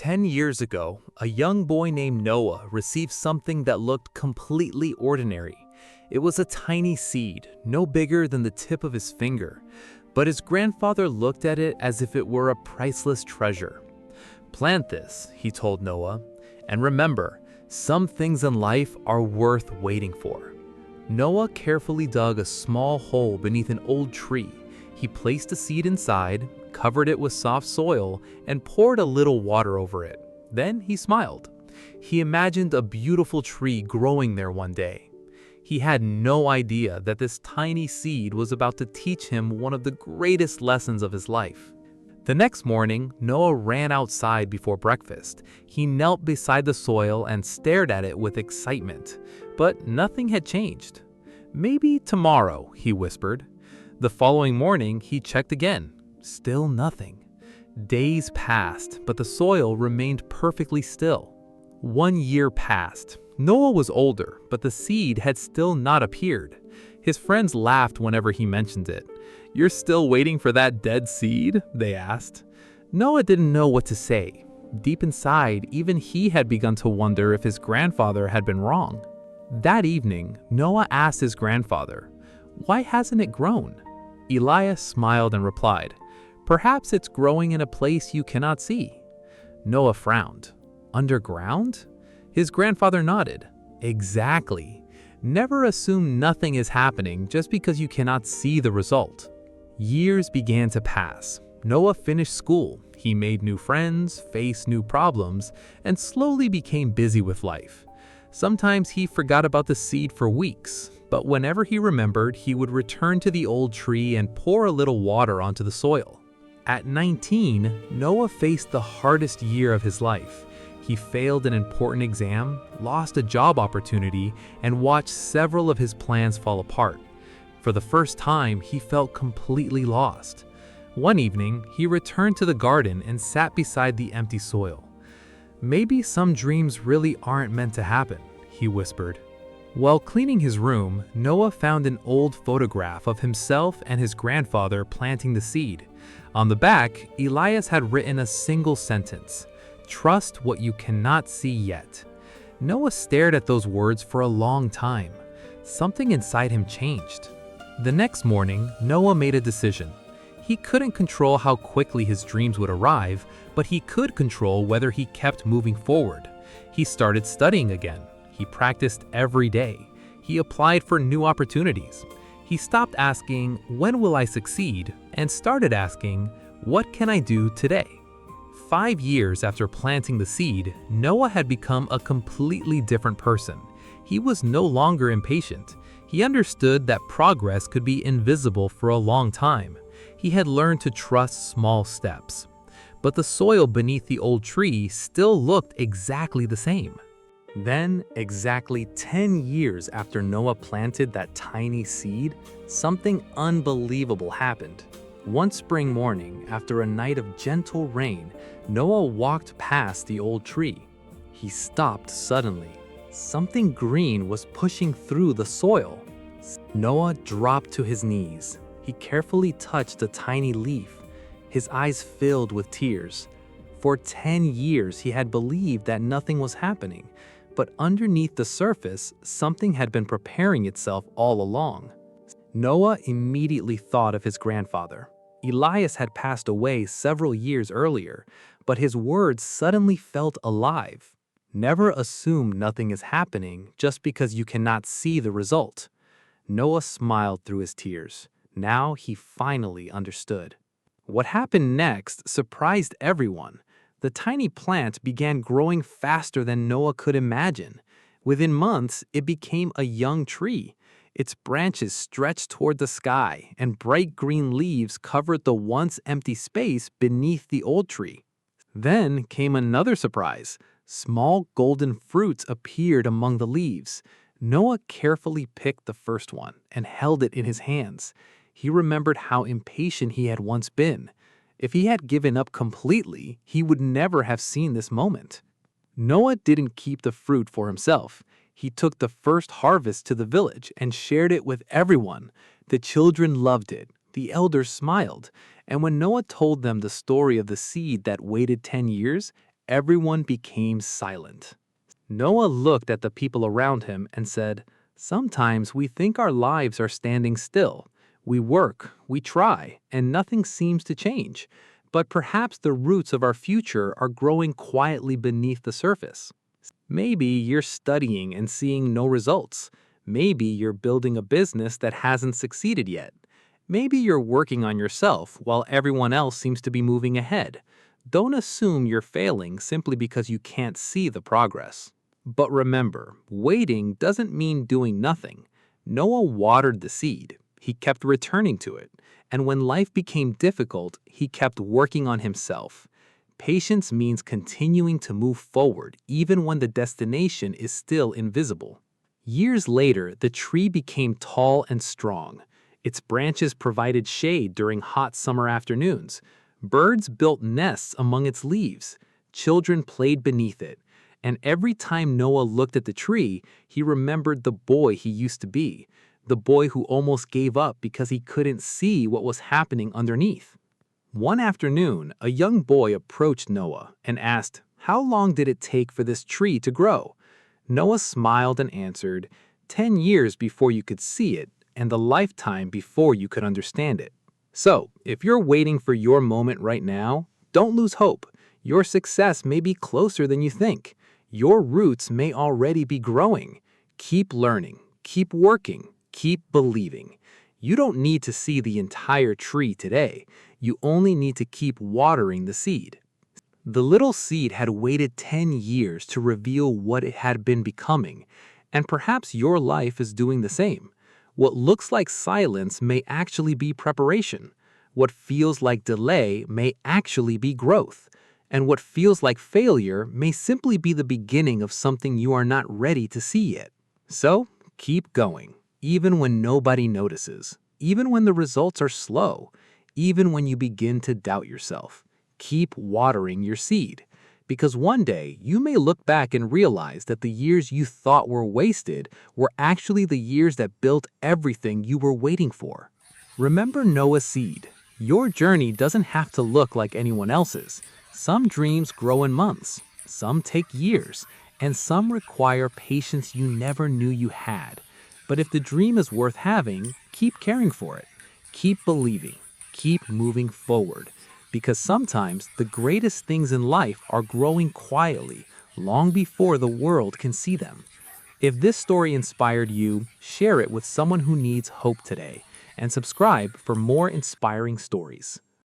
10 years ago, a young boy named Noah received something that looked completely ordinary. It was a tiny seed, no bigger than the tip of his finger, but his grandfather looked at it as if it were a priceless treasure. "Plant this," he told Noah, "and remember, some things in life are worth waiting for." Noah carefully dug a small hole beneath an old tree. He placed the seed inside, covered it with soft soil, and poured a little water over it. Then he smiled. He imagined a beautiful tree growing there one day. He had no idea that this tiny seed was about to teach him one of the greatest lessons of his life. The next morning, Noah ran outside before breakfast. He knelt beside the soil and stared at it with excitement. But nothing had changed. "Maybe tomorrow," he whispered. The following morning, he checked again. Still nothing. Days passed, but the soil remained perfectly still. 1 year passed. Noah was older, but the seed had still not appeared. His friends laughed whenever he mentioned it. "You're still waiting for that dead seed?" they asked. Noah didn't know what to say. Deep inside, even he had begun to wonder if his grandfather had been wrong. That evening, Noah asked his grandfather, "Why hasn't it grown?" Elias smiled and replied, "Perhaps it's growing in a place you cannot see." Noah frowned. "Underground?" His grandfather nodded. "Exactly. Never assume nothing is happening just because you cannot see the result." Years began to pass. Noah finished school. He made new friends, faced new problems, and slowly became busy with life. Sometimes he forgot about the seed for weeks, but whenever he remembered, he would return to the old tree and pour a little water onto the soil. At 19, Noah faced the hardest year of his life. He failed an important exam, lost a job opportunity, and watched several of his plans fall apart. For the first time, he felt completely lost. One evening, he returned to the garden and sat beside the empty soil. "Maybe some dreams really aren't meant to happen," he whispered. While cleaning his room, Noah found an old photograph of himself and his grandfather planting the seed. On the back, Elias had written a single sentence: "Trust what you cannot see yet." Noah stared at those words for a long time. Something inside him changed. The next morning, Noah made a decision. He couldn't control how quickly his dreams would arrive, but he could control whether he kept moving forward. He started studying again. He practiced every day. He applied for new opportunities. He stopped asking, "When will I succeed?" and started asking, "What can I do today?" 5 years after planting the seed, Noah had become a completely different person. He was no longer impatient. He understood that progress could be invisible for a long time. He had learned to trust small steps. But the soil beneath the old tree still looked exactly the same. Then, exactly 10 years after Noah planted that tiny seed, something unbelievable happened. One spring morning, after a night of gentle rain, Noah walked past the old tree. He stopped suddenly. Something green was pushing through the soil. Noah dropped to his knees. He carefully touched the tiny leaf. His eyes filled with tears. For 10 years, he had believed that nothing was happening, but underneath the surface, something had been preparing itself all along. Noah immediately thought of his grandfather. Elias had passed away several years earlier, but his words suddenly felt alive. Never assume nothing is happening just because you cannot see the result. Noah smiled through his tears. Now he finally understood. What happened next surprised everyone. The tiny plant began growing faster than Noah could imagine. Within months, it became a young tree. Its branches stretched toward the sky, and bright green leaves covered the once empty space beneath the old tree. Then came another surprise. Small golden fruits appeared among the leaves. Noah carefully picked the first one and held it in his hands. He remembered how impatient he had once been. If he had given up completely, he would never have seen this moment. Noah didn't keep the fruit for himself. He took the first harvest to the village and shared it with everyone. The children loved it. The elders smiled. And when Noah told them the story of the seed that waited 10 years, everyone became silent. Noah looked at the people around him and said, "Sometimes we think our lives are standing still. We work, we try, and nothing seems to change. But perhaps the roots of our future are growing quietly beneath the surface. Maybe you're studying and seeing no results. Maybe you're building a business that hasn't succeeded yet. Maybe you're working on yourself while everyone else seems to be moving ahead. Don't assume you're failing simply because you can't see the progress. But remember, waiting doesn't mean doing nothing. Noah watered the seed. He kept returning to it. And when life became difficult, he kept working on himself. Patience means continuing to move forward even when the destination is still invisible. Years later, the tree became tall and strong. Its branches provided shade during hot summer afternoons. Birds built nests among its leaves. Children played beneath it. And every time Noah looked at the tree, he remembered the boy he used to be, the boy who almost gave up because he couldn't see what was happening underneath. One afternoon, a young boy approached Noah and asked, "How long did it take for this tree to grow?" Noah smiled and answered, 10 years before you could see it, and a lifetime before you could understand it." So, if you're waiting for your moment right now, don't lose hope. Your success may be closer than you think. Your roots may already be growing. Keep learning, keep working, keep believing. You don't need to see the entire tree today. You only need to keep watering the seed. The little seed had waited 10 years to reveal what it had been becoming, and perhaps your life is doing the same. What looks like silence may actually be preparation. What feels like delay may actually be growth. And what feels like failure may simply be the beginning of something you are not ready to see yet. So, keep going, even when nobody notices, even when the results are slow, even when you begin to doubt yourself. Keep watering your seed, because one day you may look back and realize that the years you thought were wasted were actually the years that built everything you were waiting for. Remember Noah's seed. Your journey doesn't have to look like anyone else's. Some dreams grow in months, some take years, and some require patience you never knew you had. But if the dream is worth having, keep caring for it. Keep believing. Keep moving forward. Because sometimes the greatest things in life are growing quietly, long before the world can see them. If this story inspired you, share it with someone who needs hope today, and subscribe for more inspiring stories.